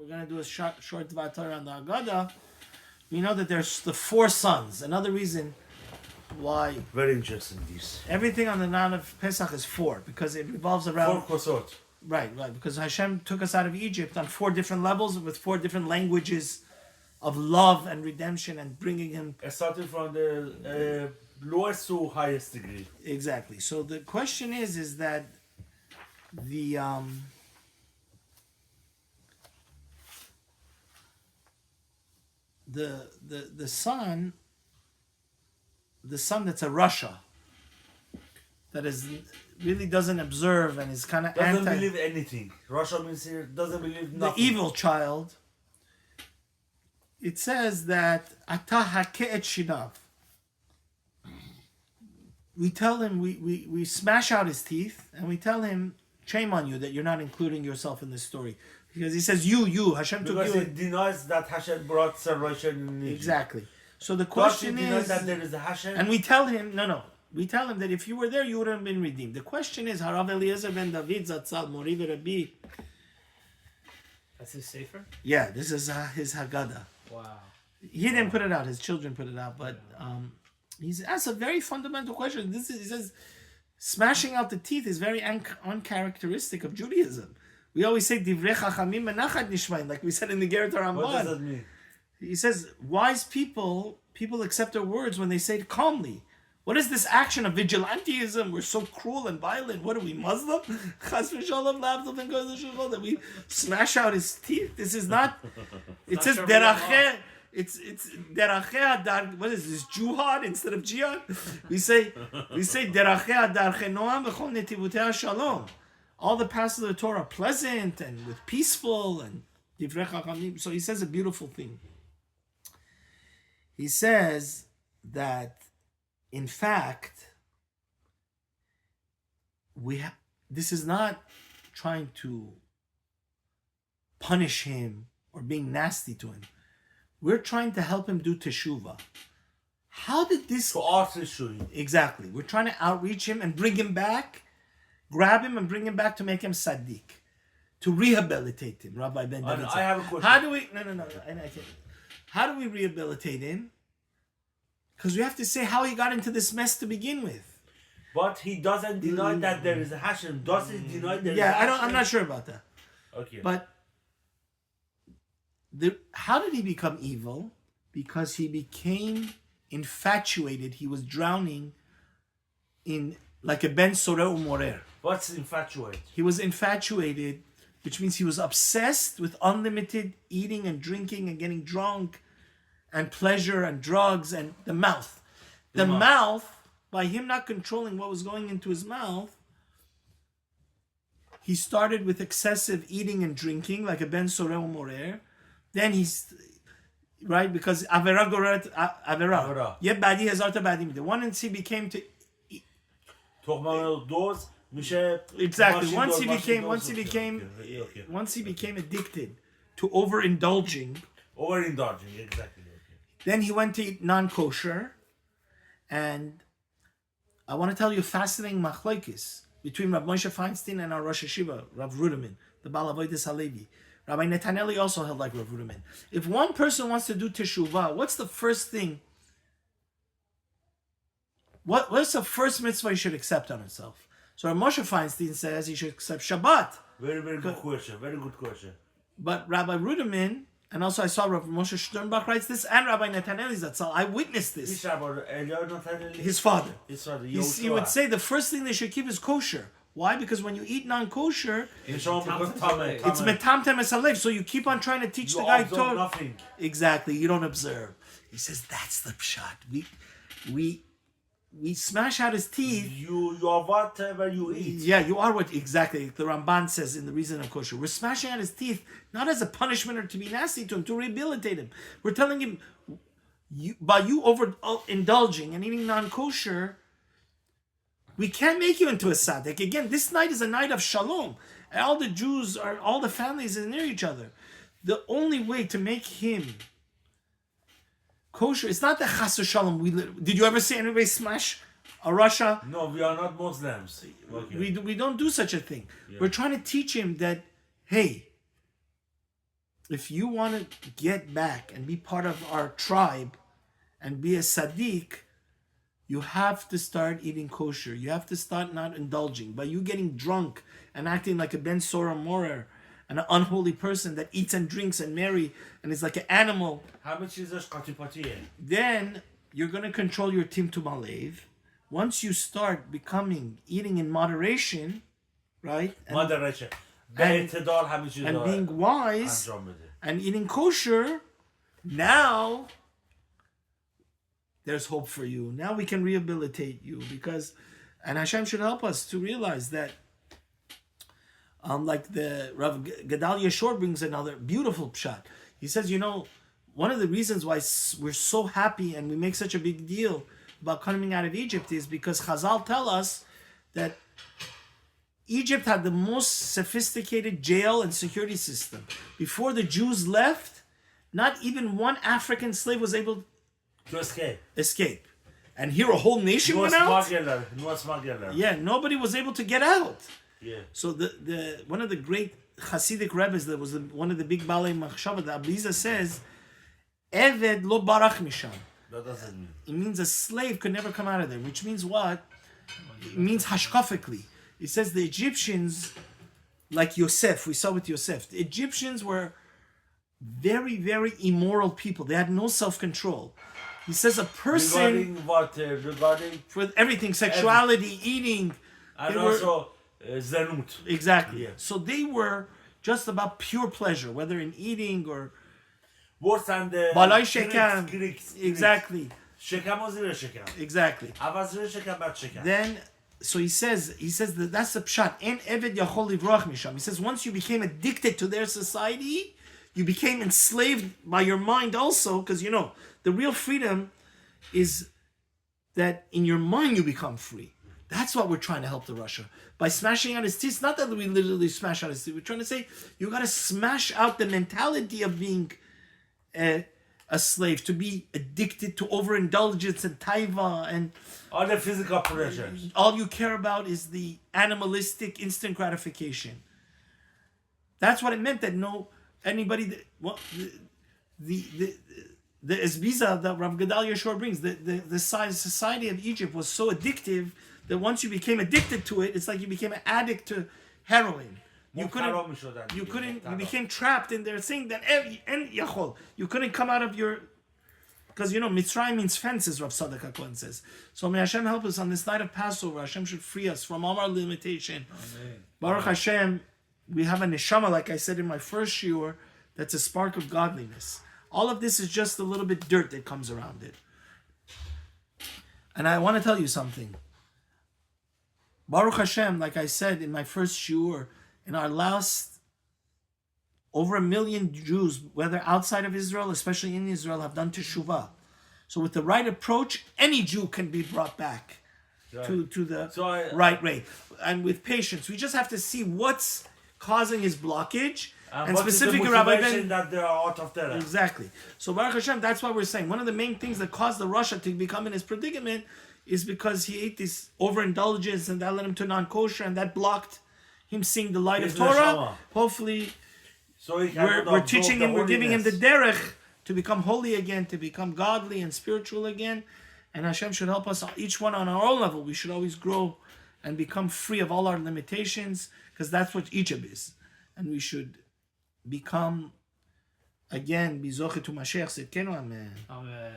we're going to do a short Dvar Torah on the Haggadah. We know that there's the 4 sons. Another reason why Very interesting, this. everything on the night of Pesach is 4, because it revolves around... 4 kosot. Right, because Hashem took us out of Egypt on 4 different levels with 4 different languages of love and redemption and bringing him... Starting from the lowest to highest degree. Exactly. So the question is that the son that's a Rasha, that is really doesn't observe and is kind of doesn't believe anything. Rasha means here doesn't believe nothing. The evil child. It says that Ata hake'et shinav. We tell him, we smash out his teeth, and we tell him, shame on you that you're not including yourself in this story. Because he says, you, Hashem took you. Because it denies that Hashem brought salvation in Egypt. Exactly. So the question is, that there is a Hashem? And we tell him, no. We tell him that if you were there, you would have been redeemed. The question is, Harav Eliezer ben David Zatzal Mori v'Rabbi. That's his sefer? Yeah, this is his Haggadah. Wow. He didn't put it out. His children put it out. But he's asked a very fundamental question. He says, smashing out the teeth is very uncharacteristic of Judaism. We always say, Divrei Chachamim menachat nishmaim, like we said in the Gerut Ramban. What does that mean? He says, wise people accept their words when they say it calmly. What is this action of vigilantism? We're so cruel and violent. What are we, Muslim? Chas v'shalom l'abdul ben kodesh that we smash out his teeth. This is not. It says deracheh. It's deracheh adar. What is this? Juhad instead of jihad. We say deracheh adarche noam v'chol netivutei shalom. All the paths of the Torah are pleasant and with peaceful and divrei chachamim. So he says a beautiful thing. He says that, in fact, this is not trying to punish him or being nasty to him. We're trying to help him do teshuvah. How did this... To our teshuvah. Exactly. We're trying to outreach him and bring him back, grab him and bring him back to make him tzaddik, to rehabilitate him. Rabbi Ben David said. I have a question. How do we... No. How do we rehabilitate him? Because we have to say how he got into this mess to begin with. But he doesn't deny that there is a Hashem. Does he deny there is a Hashem? I'm not sure about that. Okay. But how did he become evil? Because he became infatuated. He was drowning in like a ben soreh umorer. What's infatuated? He was infatuated, which means he was obsessed with unlimited eating and drinking and getting drunk and pleasure and drugs and the mouth. The mouth, by him not controlling what was going into his mouth, he started with excessive eating and drinking, like a ben soreh umorer. Then he's... Right? Because avera goret avera. Yet badi hazarta badi mide. Once he became to... Exactly. Once he became addicted to overindulging. Exactly. Okay. Then he went to eat non-kosher, and I want to tell you a fascinating machlokes between Rav Moshe Feinstein and our Rosh Hashiva, Rav Ruderman, the Baal Avodas Halevi. Rabbi Netaneli also held like Rav Ruderman. If one person wants to do teshuvah, what's the first thing? What's the first mitzvah he should accept on himself? So Rav Moshe Feinstein says he should accept Shabbat. Very good question. But Rabbi Ruderman, and also I saw Rav Moshe Sternbach writes this, and Rabbi Netaneli Zatzal, I witnessed this. His father. He would say the first thing they should keep is kosher. Why? Because when you eat non-kosher, it's metamtem es halev. So you keep on trying to teach the guy Torah. Nothing. Exactly. You don't observe. He says that's the pshat. We smash out his teeth. You are whatever you eat. Yeah, you are what exactly the Ramban says in the reason of kosher. We're smashing out his teeth not as a punishment or to be nasty to him, to rehabilitate him. We're telling him, by you overindulging and eating non-kosher, we can't make you into a tzaddik. Again, this night is a night of shalom. All the Jews all the families are near each other. The only way to make him kosher, it's not the chas v'shalom. Did you ever see anybody smash a Rasha? No, we are not Muslims. Okay. We don't do such a thing. Yeah. We're trying to teach him that, hey, if you want to get back and be part of our tribe and be a Sadiq, you have to start eating kosher. You have to start not indulging. By you getting drunk and acting like a Ben Sora Morer, an unholy person that eats and drinks and marry and is like an animal, then you're going to control your tim to malev. Once you start becoming eating in moderation, right? And being wise and eating kosher, now there's hope for you. Now we can rehabilitate you and Hashem should help us to realize that like the Rav Gedalia Shor brings another beautiful pshat. He says, one of the reasons why we're so happy and we make such a big deal about coming out of Egypt is because Chazal tell us that Egypt had the most sophisticated jail and security system. Before the Jews left, not even one African slave was able to escape. And here a whole nation went out? No smuggler. Yeah, nobody was able to get out. Yeah. So the one of the great Hasidic rabbis that was one of the big Balei Machshava, the Abliza says, Eved lo barach misham. That doesn't mean. It means a slave could never come out of there, which means what? It means hashkafically. It says the Egyptians, like Yosef, we saw with Yosef, the Egyptians were very, very immoral people. They had no self-control. He says a person... Regarding what? Regarding... For everything, sexuality, eating. And also zanut. Exactly. Yeah. So they were just about pure pleasure, whether in eating or... Worse than the... Balai shekam. Exactly. Shekam or zero shekam. Exactly. Avaz zero shekam, bad shekam. Then... So he says that that's the pshat. En eved yachol livrach misham. He says once you became addicted to their society, you became enslaved by your mind also, because the real freedom is that in your mind you become free. That's what we're trying to help the Rasha. By smashing out his teeth, it's not that we literally smash out his teeth. We're trying to say you got to smash out the mentality of being a slave, to be addicted to overindulgence and taiva and all the physical pleasures. All you care about is the animalistic instant gratification. That's what it meant. That anybody the Esbiza that Rav Gedalia Shor brings, the society of Egypt was so addictive that once you became addicted to it, it's like you became an addict to heroin. You became trapped in their thing that you couldn't come out of your, because Mitzrayim means fences, Rav Tzadok HaKohen says. So may Hashem help us on this night of Passover. Hashem should free us from all our limitation. Amen. Baruch Hashem, we have a neshama, like I said in my first shiur, that's a spark of godliness. All of this is just a little bit dirt that comes around it. And I want to tell you something. Baruch Hashem, like I said in my first shiur, in our last, over 1 million Jews, whether outside of Israel, especially in Israel, have done teshuvah. So with the right approach, any Jew can be brought back to the right rate. And with patience, we just have to see what's causing his blockage. And specifically, Rabbi Ben, that they are out of Torah. Exactly. So Baruch Hashem, that's why we're saying one of the main things that caused the Rasha to become in his predicament is because he ate this overindulgence, and that led him to non-kosher, and that blocked him seeing the light of Torah. Hopefully, we're teaching him, we're giving him the derech to become holy again, to become godly and spiritual again. And Hashem should help us, each one on our own level. We should always grow and become free of all our limitations, because that's what Egypt is. And we should become, again, bizoche to Mashiach. Amen. Amen.